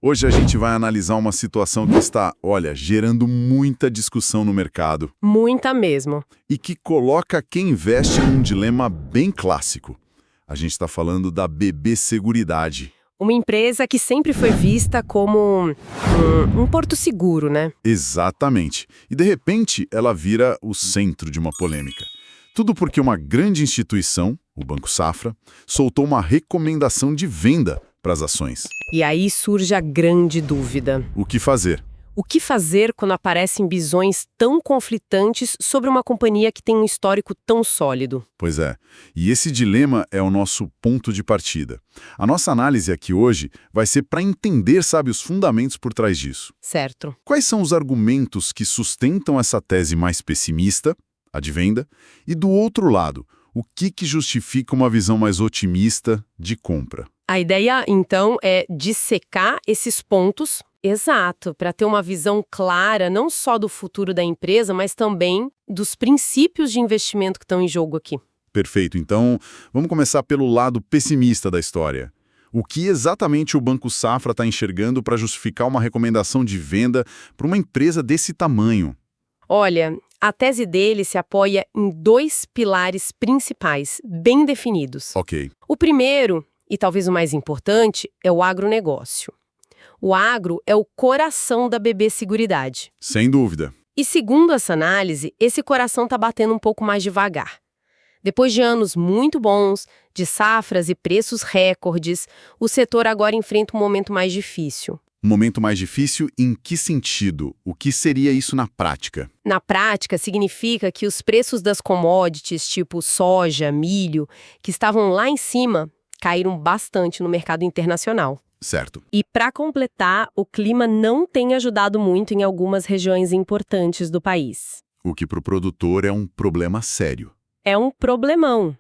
Hoje a gente vai analisar uma situação que está, olha, gerando muita discussão no mercado Muita mesmo. e que coloca quem investe num dilema bem clássico. A gente está falando da BB Seguridade. Uma empresa que sempre foi vista como um porto seguro, né? Exatamente. E de repente ela vira o centro de uma polêmica. Tudo porque uma grande instituição, o Banco Safra, soltou uma recomendação de venda para as ações. E aí surge a grande dúvida. O que fazer? O que fazer quando aparecem visões tão conflitantes sobre uma companhia que tem um histórico tão sólido? Pois é, e esse dilema é o nosso ponto de partida. A nossa análise aqui hoje vai ser para entender, sabe, os fundamentos por trás disso. Certo. Quais são os argumentos que sustentam essa tese mais pessimista, a de venda, e do outro lado, o que justifica uma visão mais otimista de compra? A ideia, então, é dissecar esses pontos, exato, para ter uma visão clara não só do futuro da empresa, mas também dos princípios de investimento que estão em jogo aqui. Perfeito, então vamos começar pelo lado pessimista da história. O que exatamente o Banco Safra está enxergando para justificar uma recomendação de venda para uma empresa desse tamanho? Olha, a tese dele se apoia em dois pilares principais, bem definidos. Ok. O primeiro, e talvez o mais importante, é o agronegócio. O agro é o coração da BB Seguridade. Sem dúvida. E segundo essa análise, esse coração está batendo um pouco mais devagar. Depois de anos muito bons, de safras e preços recordes, o setor agora enfrenta um momento mais difícil. Um momento mais difícil em que sentido? O que seria isso na prática? Na prática, significa que os preços das commodities, tipo soja, milho, que estavam lá em cima, caíram bastante no mercado internacional. Certo. E para completar, o clima não tem ajudado muito em algumas regiões importantes do país. O que para o produtor é um problema sério. É um problemão.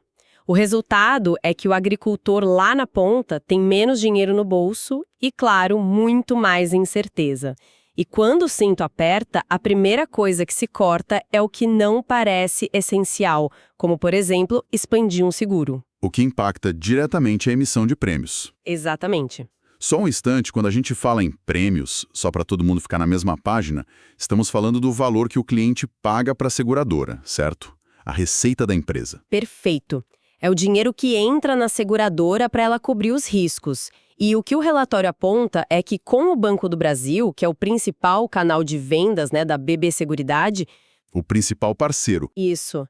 O resultado é que o agricultor lá na ponta tem menos dinheiro no bolso e, claro, muito mais incerteza. E quando o cinto aperta, a primeira coisa que se corta é o que não parece essencial, como, por exemplo, expandir um seguro. O que impacta diretamente a emissão de prêmios. Exatamente. Só um instante, quando a gente fala em prêmios, só para todo mundo ficar na mesma página, estamos falando do valor que o cliente paga para a seguradora, certo? A receita da empresa. Perfeito. É o dinheiro que entra na seguradora para ela cobrir os riscos. E o que o relatório aponta é que com o Banco do Brasil, que é o principal canal de vendas, né, da BB Seguridade... O principal parceiro. Isso.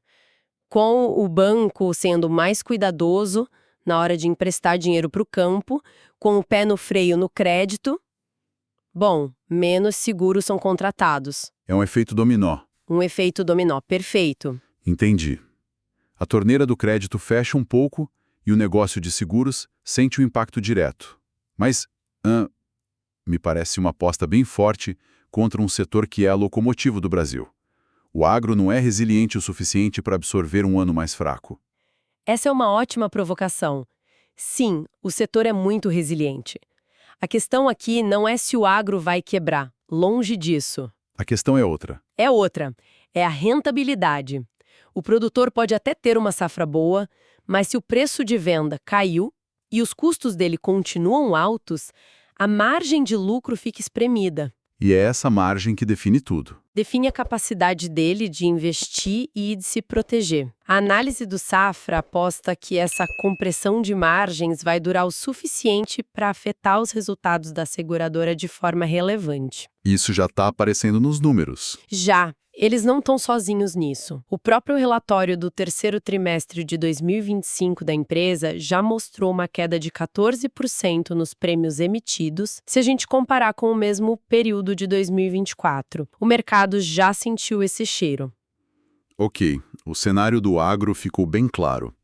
Com o banco sendo mais cuidadoso na hora de emprestar dinheiro para o campo, com o pé no freio no crédito, bom, menos seguros são contratados. É um efeito dominó. Um efeito dominó, perfeito. Entendi. A torneira do crédito fecha um pouco e o negócio de seguros sente o impacto direto. Mas, me parece uma aposta bem forte contra um setor que é a locomotiva do Brasil. O agro não é resiliente o suficiente para absorver um ano mais fraco. Essa é uma ótima provocação. Sim, o setor é muito resiliente. A questão aqui não é se o agro vai quebrar, longe disso. A questão é outra. É outra, é a rentabilidade. O produtor pode até ter uma safra boa, mas se o preço de venda caiu e os custos dele continuam altos, a margem de lucro fica espremida. E é essa margem que define tudo. Define a capacidade dele de investir e de se proteger. A análise do Safra aposta que essa compressão de margens vai durar o suficiente para afetar os resultados da seguradora de forma relevante. Isso já está aparecendo nos números. Já. Eles não estão sozinhos nisso. O próprio relatório do terceiro trimestre de 2025 da empresa já mostrou uma queda de 14% nos prêmios emitidos, se a gente comparar com o mesmo período de 2024. O mercado já sentiu esse cheiro. Ok, o cenário do agro ficou bem claro.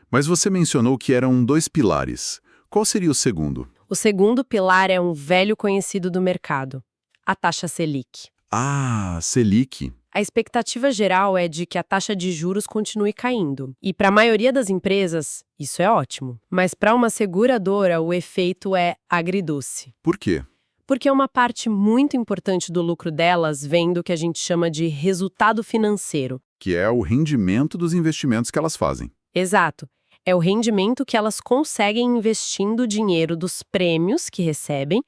Mas você mencionou que eram dois pilares. Qual seria o segundo? O segundo pilar é um velho conhecido do mercado, a taxa Selic. Ah, Selic. A expectativa geral é de que a taxa de juros continue caindo. E para a maioria das empresas, isso é ótimo. Mas para uma seguradora, o efeito é agridoce. Por quê? Porque uma parte muito importante do lucro delas vem do que a gente chama de resultado financeiro. Que é o rendimento dos investimentos que elas fazem. Exato. É o rendimento que elas conseguem investindo o dinheiro dos prêmios que recebem,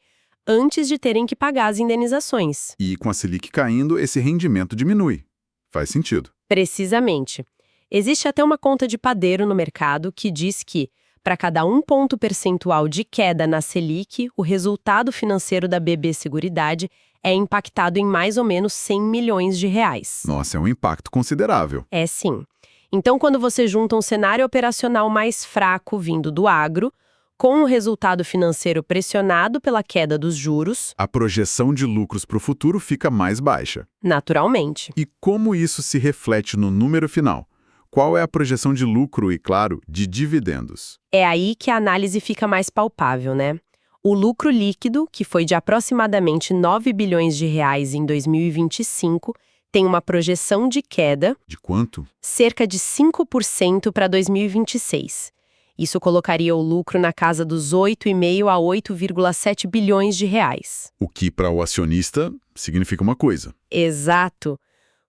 antes de terem que pagar as indenizações. E com a Selic caindo, esse rendimento diminui. Faz sentido. Precisamente. Existe até uma conta de padeiro no mercado que diz que, para cada 1 ponto percentual de queda na Selic, o resultado financeiro da BB Seguridade é impactado em mais ou menos 100 milhões de reais. Nossa, é um impacto considerável. É sim. Então, quando você junta um cenário operacional mais fraco vindo do agro, com o resultado financeiro pressionado pela queda dos juros, A projeção de lucros para o futuro fica mais baixa. naturalmente. E como isso se reflete no número final? Qual é a projeção de lucro e, claro, de dividendos? É aí que a análise fica mais palpável, né? O lucro líquido, que foi de aproximadamente 9 bilhões de reais em 2025, tem uma projeção de queda De quanto? cerca de 5% para 2026. Isso colocaria o lucro na casa dos 8,5 a 8,7 bilhões de reais. O que, para o acionista, significa uma coisa. Exato.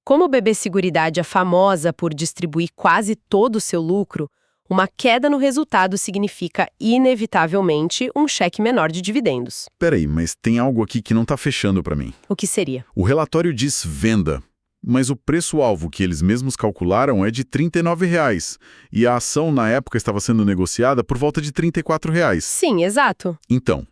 Como o BB Seguridade é famosa por distribuir quase todo o seu lucro, uma queda no resultado significa, inevitavelmente, um cheque menor de dividendos. Peraí, mas tem algo aqui que não está fechando para mim. O que seria? O relatório diz venda, mas o preço-alvo que eles mesmos calcularam é de R$ 39,00, e a ação na época estava sendo negociada por volta de R$ 34,00. Sim, exato. Então,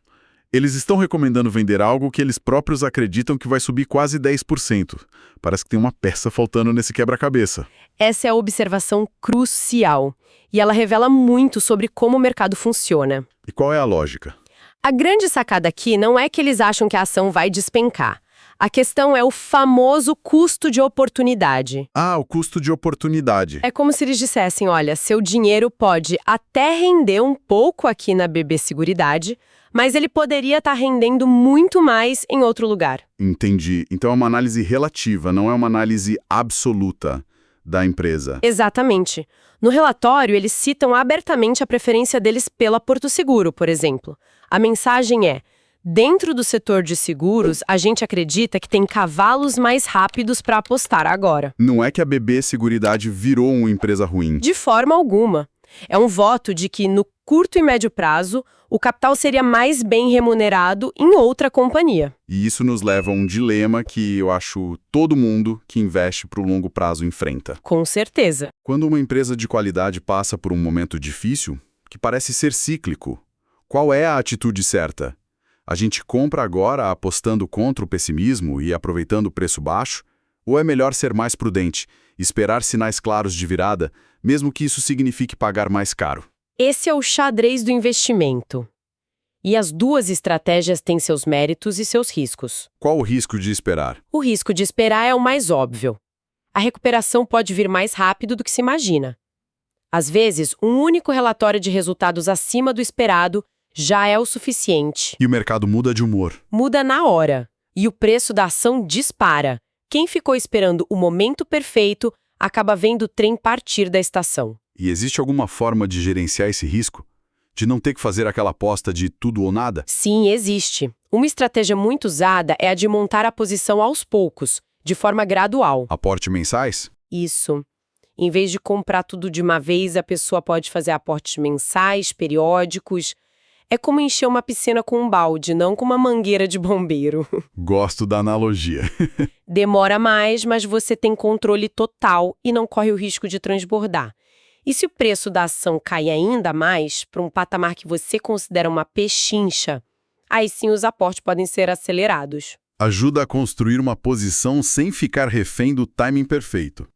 eles estão recomendando vender algo que eles próprios acreditam que vai subir quase 10%. Parece que tem uma peça faltando nesse quebra-cabeça. Essa é a observação crucial. E ela revela muito sobre como o mercado funciona. E qual é a lógica? A grande sacada aqui não é que eles acham que a ação vai despencar. A questão é o famoso custo de oportunidade. Ah, o custo de oportunidade. É como se eles dissessem, olha, seu dinheiro pode até render um pouco aqui na BB Seguridade, mas ele poderia estar rendendo muito mais em outro lugar. Entendi. Então é uma análise relativa, não é uma análise absoluta da empresa. Exatamente. No relatório, eles citam abertamente a preferência deles pela Porto Seguro, por exemplo. A mensagem é: dentro do setor de seguros, a gente acredita que tem cavalos mais rápidos para apostar agora. Não é que a BB Seguridade virou uma empresa ruim. De forma alguma. É um voto de que, no curto e médio prazo, o capital seria mais bem remunerado em outra companhia. E isso nos leva a um dilema que eu acho todo mundo que investe para o longo prazo enfrenta. Com certeza. Quando uma empresa de qualidade passa por um momento difícil, que parece ser cíclico, qual é a atitude certa? A gente compra agora apostando contra o pessimismo e aproveitando o preço baixo? Ou é melhor ser mais prudente, esperar sinais claros de virada, mesmo que isso signifique pagar mais caro? Esse é o xadrez do investimento. E as duas estratégias têm seus méritos e seus riscos. Qual o risco de esperar? O risco de esperar é o mais óbvio. A recuperação pode vir mais rápido do que se imagina. Às vezes, um único relatório de resultados acima do esperado já é o suficiente. E o mercado muda de humor. Muda na hora. E o preço da ação dispara. Quem ficou esperando o momento perfeito acaba vendo o trem partir da estação. E existe alguma forma de gerenciar esse risco? De não ter que fazer aquela aposta de tudo ou nada? Sim, existe. Uma estratégia muito usada é a de montar a posição aos poucos, de forma gradual. Aporte mensais? Isso. Em vez de comprar tudo de uma vez, a pessoa pode fazer aportes mensais, periódicos. É como encher uma piscina com um balde, não com uma mangueira de bombeiro. Gosto da analogia. Demora mais, mas você tem controle total e não corre o risco de transbordar. E se o preço da ação cai ainda mais, para um patamar que você considera uma pechincha, aí sim os aportes podem ser acelerados. Ajuda a construir uma posição sem ficar refém do timing perfeito.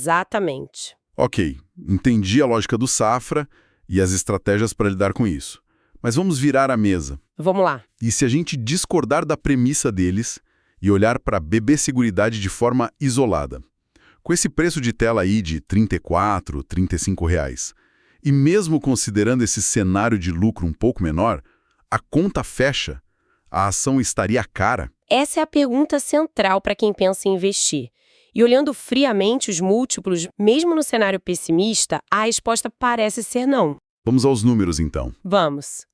Exatamente. Ok, entendi a lógica do Safra e as estratégias para lidar com isso. Mas vamos virar a mesa. Vamos lá. E se a gente discordar da premissa deles e olhar para a BB Seguridade de forma isolada? Com esse preço de tela aí de R$ 34, R$ 35 reais, e mesmo considerando esse cenário de lucro um pouco menor, a conta fecha? A ação estaria cara? Essa é a pergunta central para quem pensa em investir. E olhando friamente os múltiplos, mesmo no cenário pessimista, a resposta parece ser não. Vamos aos números, então. Vamos.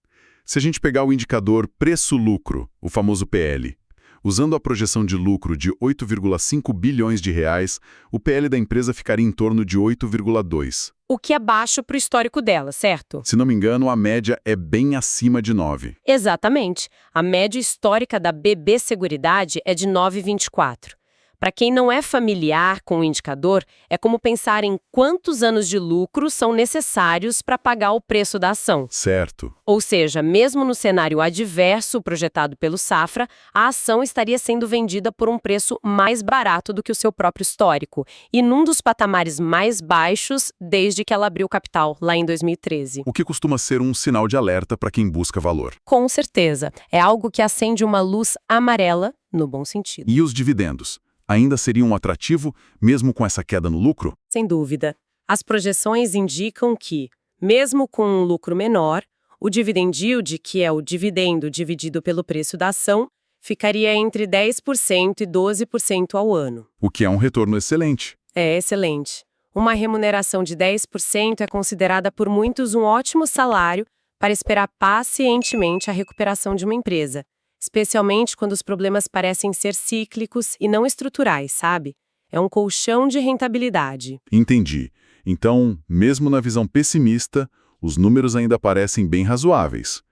Se a gente pegar o indicador preço-lucro, o famoso PL, usando a projeção de lucro de 8,5 bilhões de reais, o PL da empresa ficaria em torno de 8,2. o que é baixo para o histórico dela, certo? Se não me engano, a média é bem acima de 9. Exatamente. A média histórica da BB Seguridade é de 9,24. Para quem não é familiar com o indicador, é como pensar em quantos anos de lucro são necessários para pagar o preço da ação. Certo. Ou seja, mesmo no cenário adverso projetado pelo Safra, a ação estaria sendo vendida por um preço mais barato do que o seu próprio histórico, e num dos patamares mais baixos desde que ela abriu capital, lá em 2013. O que costuma ser um sinal de alerta para quem busca valor. Com certeza, é algo que acende uma luz amarela, no bom sentido. E os dividendos? Ainda seriam um atrativo, mesmo com essa queda no lucro? Sem dúvida. As projeções indicam que, mesmo com um lucro menor, o dividend yield, que é o dividendo dividido pelo preço da ação, ficaria entre 10% e 12% ao ano. O que é um retorno excelente. É excelente. Uma remuneração de 10% é considerada por muitos um ótimo salário para esperar pacientemente a recuperação de uma empresa, especialmente quando os problemas parecem ser cíclicos e não estruturais, sabe? É um colchão de rentabilidade. Entendi. Então, mesmo na visão pessimista, os números ainda parecem bem razoáveis.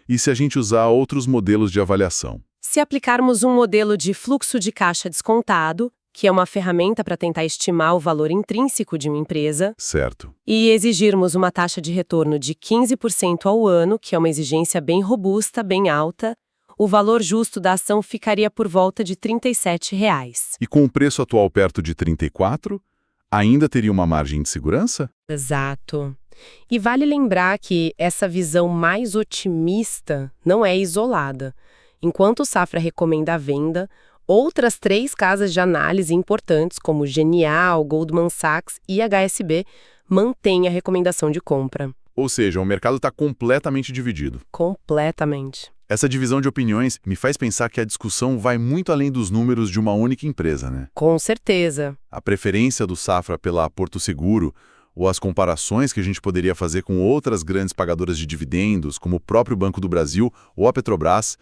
E se a gente usar outros modelos de avaliação? Se aplicarmos um modelo de fluxo de caixa descontado, que é uma ferramenta para tentar estimar o valor intrínseco de uma empresa, Certo. e exigirmos uma taxa de retorno de 15% ao ano, que é uma exigência bem robusta, bem alta, o valor justo da ação ficaria por volta de R$ 37,00. E com o preço atual perto de 34, ainda teria uma margem de segurança? Exato. E vale lembrar que essa visão mais otimista não é isolada. Enquanto o Safra recomenda a venda, outras 3 casas de análise importantes, como Genial, Goldman Sachs e HSB, mantêm a recomendação de compra. Ou seja, o mercado está completamente dividido. Completamente. Essa divisão de opiniões me faz pensar que a discussão vai muito além dos números de uma única empresa, né? Com certeza. A preferência do Safra pela Porto Seguro, ou as comparações que a gente poderia fazer com outras grandes pagadoras de dividendos, como o próprio Banco do Brasil ou a Petrobras,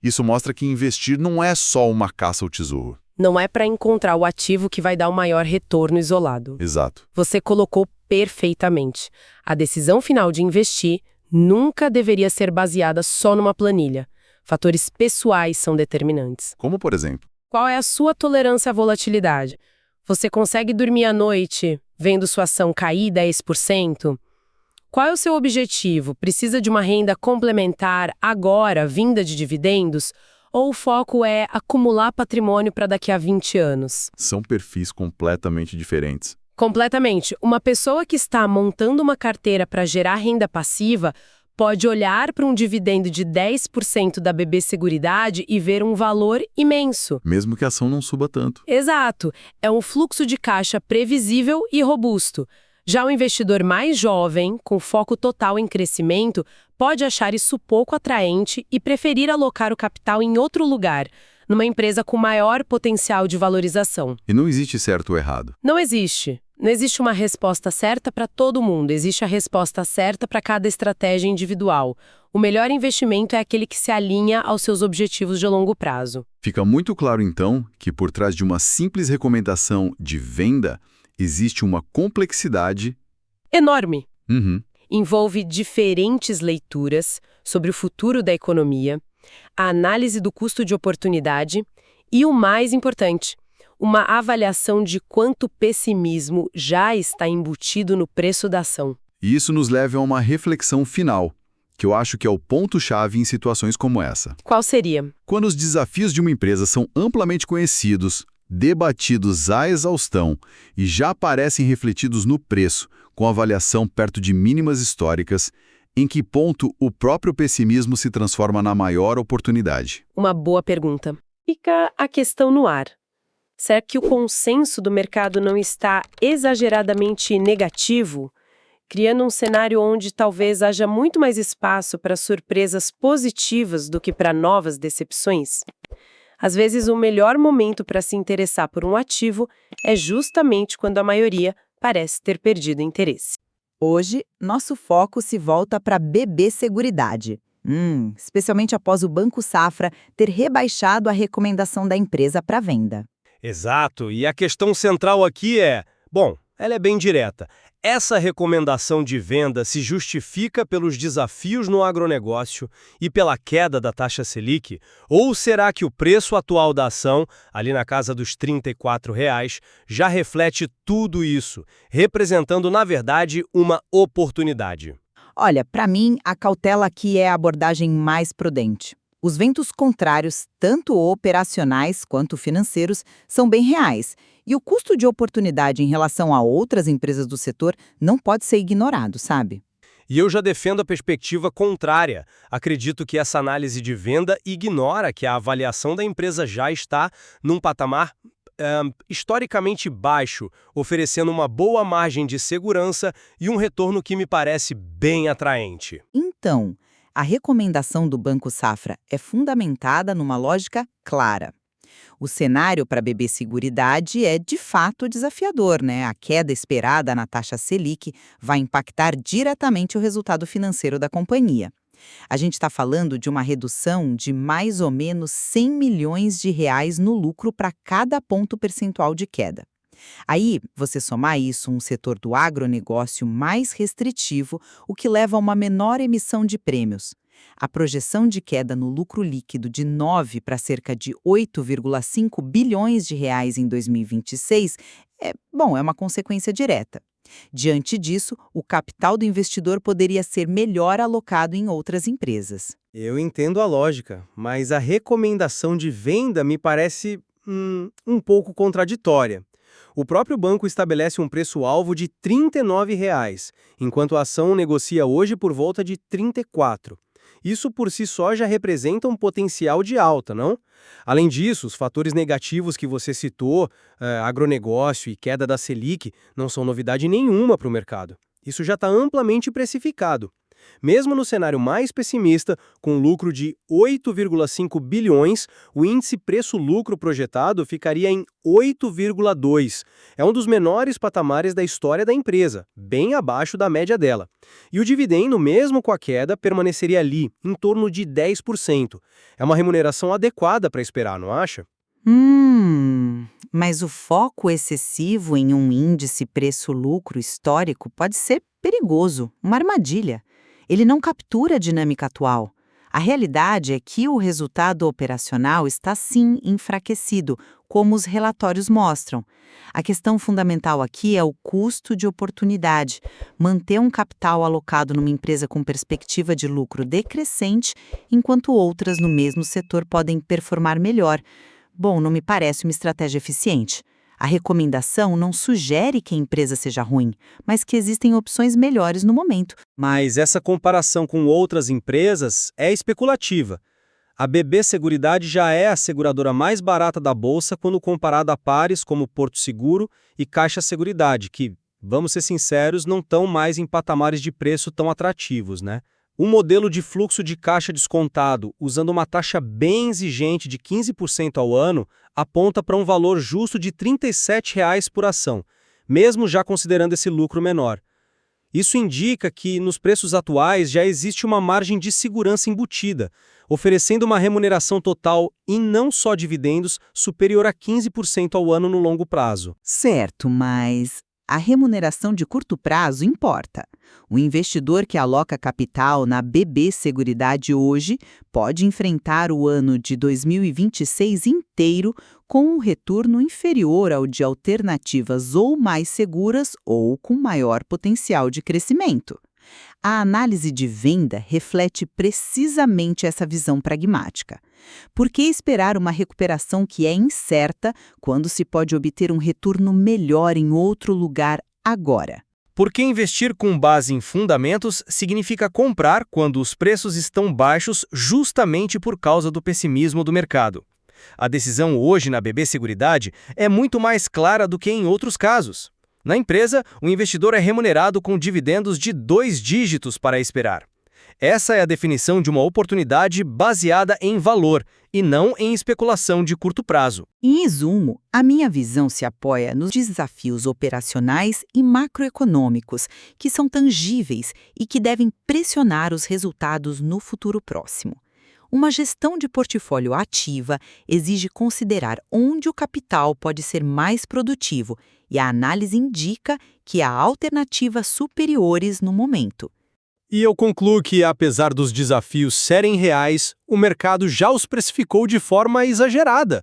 isso mostra que investir não é só uma caça ao tesouro. Não é para encontrar o ativo que vai dar o maior retorno isolado. Exato. Você colocou perfeitamente. A decisão final de investir nunca deveria ser baseada só numa planilha. Fatores pessoais são determinantes. Como, por exemplo? Qual é a sua tolerância à volatilidade? Você consegue dormir à noite vendo sua ação cair 10%? Qual é o seu objetivo? Precisa de uma renda complementar agora, vinda de dividendos? Ou o foco é acumular patrimônio para daqui a 20 anos? São perfis completamente diferentes. Completamente. Uma pessoa que está montando uma carteira para gerar renda passiva pode olhar para um dividendo de 10% da BB Seguridade e ver um valor imenso. Mesmo que a ação não suba tanto. Exato. É um fluxo de caixa previsível e robusto. Já o investidor mais jovem, com foco total em crescimento, pode achar isso pouco atraente e preferir alocar o capital em outro lugar, numa empresa com maior potencial de valorização. E não existe certo ou errado. Não existe. Não existe uma resposta certa para todo mundo, existe a resposta certa para cada estratégia individual. O melhor investimento é aquele que se alinha aos seus objetivos de longo prazo. Fica muito claro, então, que por trás de uma simples recomendação de venda, existe uma complexidade Enorme. Uhum. Envolve diferentes leituras sobre o futuro da economia, a análise do custo de oportunidade e, o mais importante, uma avaliação de quanto pessimismo já está embutido no preço da ação. E isso nos leva a uma reflexão final, que eu acho que é o ponto-chave em situações como essa. Qual seria? Quando os desafios de uma empresa são amplamente conhecidos, debatidos à exaustão e já aparecem refletidos no preço, com avaliação perto de mínimas históricas, em que ponto o próprio pessimismo se transforma na maior oportunidade? Uma boa pergunta. Fica a questão no ar. Será que o consenso do mercado não está exageradamente negativo, criando um cenário onde talvez haja muito mais espaço para surpresas positivas do que para novas decepções? Às vezes, o melhor momento para se interessar por um ativo é justamente quando a maioria parece ter perdido interesse. Hoje, nosso foco se volta para BB Seguridade. Especialmente após o Banco Safra ter rebaixado a recomendação da empresa para venda. Exato, e a questão central aqui é, bom, ela é bem direta. Essa recomendação de venda se justifica pelos desafios no agronegócio e pela queda da taxa Selic? Ou será que o preço atual da ação, ali na casa dos R$ 34, já reflete tudo isso, representando, na verdade, uma oportunidade? Olha, para mim, a cautela aqui é a abordagem mais prudente. Os ventos contrários, tanto operacionais quanto financeiros, são bem reais, e o custo de oportunidade em relação a outras empresas do setor não pode ser ignorado, sabe? E eu já defendo a perspectiva contrária. Acredito que essa análise de venda ignora que a avaliação da empresa já está num patamar historicamente baixo, oferecendo uma boa margem de segurança e um retorno que me parece bem atraente. Então, a recomendação do Banco Safra é fundamentada numa lógica clara. O cenário para BB Seguridade é, de fato, desafiador, né? A queda esperada na taxa Selic vai impactar diretamente o resultado financeiro da companhia. A gente está falando de uma redução de mais ou menos R$ 100 milhões no lucro para cada ponto percentual de queda. Aí, você somar isso um setor do agronegócio mais restritivo, o que leva a uma menor emissão de prêmios. A projeção de queda no lucro líquido de 9 para cerca de 8,5 bilhões de reais em 2026 é uma consequência direta. Diante disso, o capital do investidor poderia ser melhor alocado em outras empresas. Eu entendo a lógica, mas a recomendação de venda me parece um pouco contraditória. O próprio banco estabelece um preço-alvo de R$ 39, enquanto a ação negocia hoje por volta de R$ 34. Isso por si só já representa um potencial de alta, não? Além disso, os fatores negativos que você citou, agronegócio e queda da Selic, não são novidade nenhuma para o mercado. Isso já está amplamente precificado. Mesmo no cenário mais pessimista, com lucro de 8,5 bilhões, o índice preço-lucro projetado ficaria em 8,2. É um dos menores patamares da história da empresa, bem abaixo da média dela. E o dividendo, mesmo com a queda, permaneceria ali, em torno de 10%. É uma remuneração adequada para esperar, não acha? Mas o foco excessivo em um índice preço-lucro histórico pode ser perigoso, uma armadilha. Ele não captura a dinâmica atual. A realidade é que o resultado operacional está sim enfraquecido, como os relatórios mostram. A questão fundamental aqui é o custo de oportunidade. Manter um capital alocado numa empresa com perspectiva de lucro decrescente, enquanto outras no mesmo setor podem performar melhor. Não me parece uma estratégia eficiente. A recomendação não sugere que a empresa seja ruim, mas que existem opções melhores no momento. Mas essa comparação com outras empresas é especulativa. A BB Seguridade já é a seguradora mais barata da bolsa quando comparada a pares como Porto Seguro e Caixa Seguridade, que, vamos ser sinceros, não estão mais em patamares de preço tão atrativos, né? Um modelo de fluxo de caixa descontado, usando uma taxa bem exigente de 15% ao ano, aponta para um valor justo de R$ 37 por ação, mesmo já considerando esse lucro menor. Isso indica que, nos preços atuais, já existe uma margem de segurança embutida, oferecendo uma remuneração total e não só dividendos superior a 15% ao ano no longo prazo. Certo, mas a remuneração de curto prazo importa. O investidor que aloca capital na BB Seguridade hoje pode enfrentar o ano de 2026 inteiro com um retorno inferior ao de alternativas ou mais seguras ou com maior potencial de crescimento. A análise de venda reflete precisamente essa visão pragmática. Por que esperar uma recuperação que é incerta quando se pode obter um retorno melhor em outro lugar agora? Porque investir com base em fundamentos significa comprar quando os preços estão baixos justamente por causa do pessimismo do mercado. A decisão hoje na BB Seguridade é muito mais clara do que em outros casos. Na empresa, o investidor é remunerado com dividendos de 2 dígitos para esperar. Essa é a definição de uma oportunidade baseada em valor e não em especulação de curto prazo. Em resumo, a minha visão se apoia nos desafios operacionais e macroeconômicos, que são tangíveis e que devem pressionar os resultados no futuro próximo. Uma gestão de portfólio ativa exige considerar onde o capital pode ser mais produtivo, e a análise indica que há alternativas superiores no momento. E eu concluo que, apesar dos desafios serem reais, o mercado já os precificou de forma exagerada.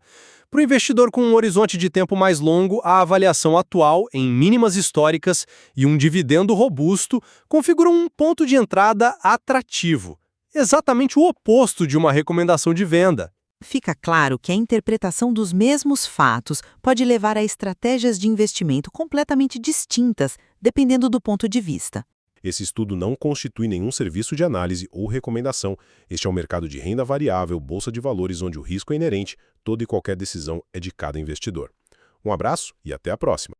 Para o investidor com um horizonte de tempo mais longo, a avaliação atual, em mínimas históricas e um dividendo robusto, configuram um ponto de entrada atrativo. Exatamente o oposto de uma recomendação de venda. Fica claro que a interpretação dos mesmos fatos pode levar a estratégias de investimento completamente distintas, dependendo do ponto de vista. Esse estudo não constitui nenhum serviço de análise ou recomendação. Este é um mercado de renda variável, bolsa de valores, onde o risco é inerente, toda e qualquer decisão é de cada investidor. Um abraço e até a próxima!